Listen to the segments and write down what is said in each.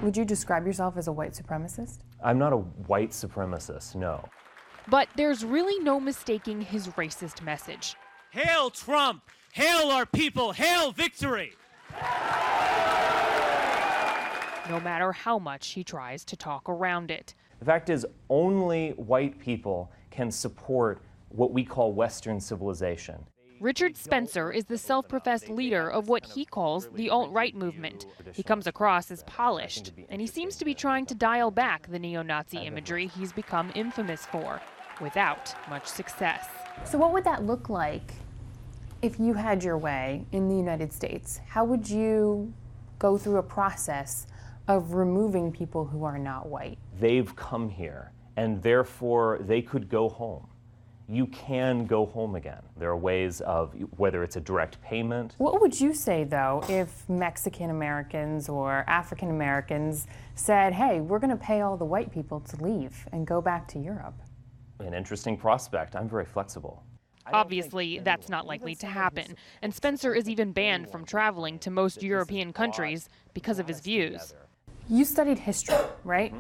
Would you describe yourself as a white supremacist? I'm not a white supremacist, no. But there's really no mistaking his racist message. Hail Trump! Hail our people! Hail victory! No matter how much he tries to talk around it. The fact is, only white people can support what we call Western civilization. Richard Spencer is the self-professed leader of what he calls the alt-right movement. He comes across as polished, and he seems to be trying to dial back the neo-Nazi imagery he's become infamous for, without much success. So what would that look like if you had your way in the United States? How would you go through a process of removing people who are not white? They've come here, and therefore they could go home. You can go home again. There are ways of, whether it's a direct payment. What would you say, though, if Mexican Americans or African Americans said, hey, we're going to pay all the white people to leave and go back to Europe? An interesting prospect. I'm very flexible. Obviously, that's not likely to happen, and Spencer is even banned from traveling to most European countries because of his views. You studied history, right?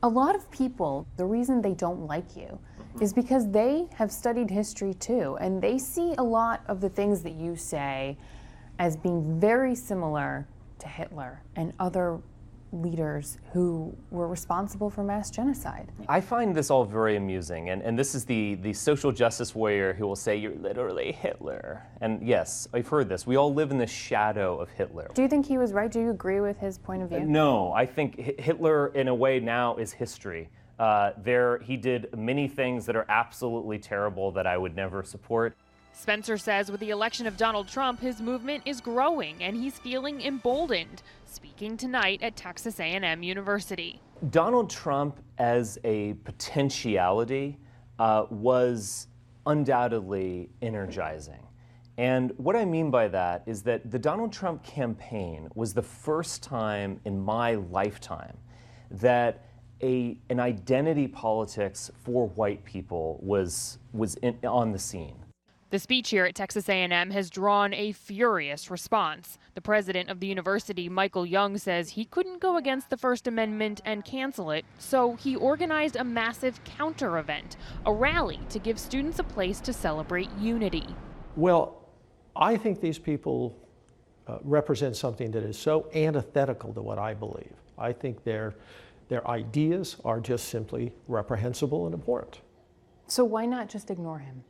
A lot of people, the reason they don't like you is because they have studied history too, and they see a lot of the things that you say as being very similar to Hitler and other leaders who were responsible for mass genocide. I find this all very amusing, and this is the social justice warrior who will say, you're literally Hitler. And yes, I've heard this. We all live in the shadow of Hitler. Do you think he was right? Do you agree with his point of view? No, I think Hitler, in a way, now is history. He did many things that are absolutely terrible that I would never support. Spencer says with the election of Donald Trump, his movement is growing and he's feeling emboldened, speaking tonight at Texas A&M University. Donald Trump as a potentiality was undoubtedly energizing. And what I mean by that is that the Donald Trump campaign was the first time in my lifetime that an identity politics for white people was on the scene. The speech here at Texas A&M has drawn a furious response. The president of the university, Michael Young, says he couldn't go against the First Amendment and cancel it, so he organized a massive counter-event, a rally to give students a place to celebrate unity. Well, I think these people represent something that is so antithetical to what I believe. I think their ideas are just simply reprehensible and abhorrent. So why not just ignore him?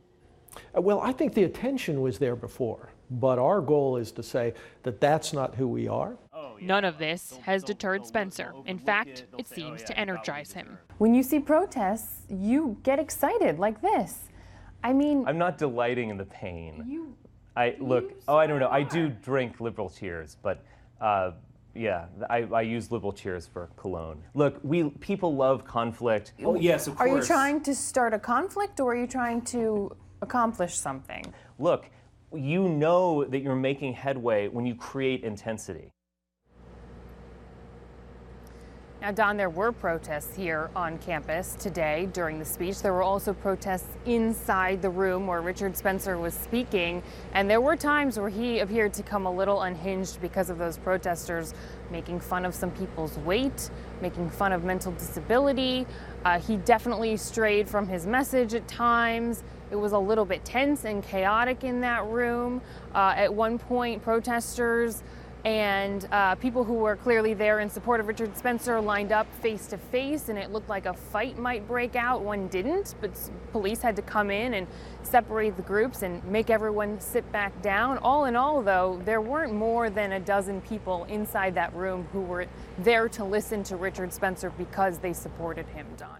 Well, I think the attention was there before, but our goal is to say that that's not who we are. None of this has deterred Spencer. In fact, it seems to energize him. When you see protests, you get excited like this. I mean, I'm not delighting in the pain. I don't know. I do drink Liberal Tears, but yeah, I use Liberal Tears for cologne. Look, people love conflict. Oh yes, of course. Are you trying to start a conflict, or are you trying to accomplish something? Look, you know that you're making headway when you create intensity. Now, Don, there were protests here on campus today during the speech. There were also protests inside the room where Richard Spencer was speaking, and there were times where he appeared to come a little unhinged because of those protesters making fun of some people's weight, making fun of mental disability. He definitely strayed from his message at times. It was a little bit tense and chaotic in that room. At one point, protesters and people who were clearly there in support of Richard Spencer lined up face to face, and it looked like a fight might break out. One didn't, but police had to come in and separate the groups and make everyone sit back down. All in all, though, there weren't more than a dozen people inside that room who were there to listen to Richard Spencer because they supported him, Don.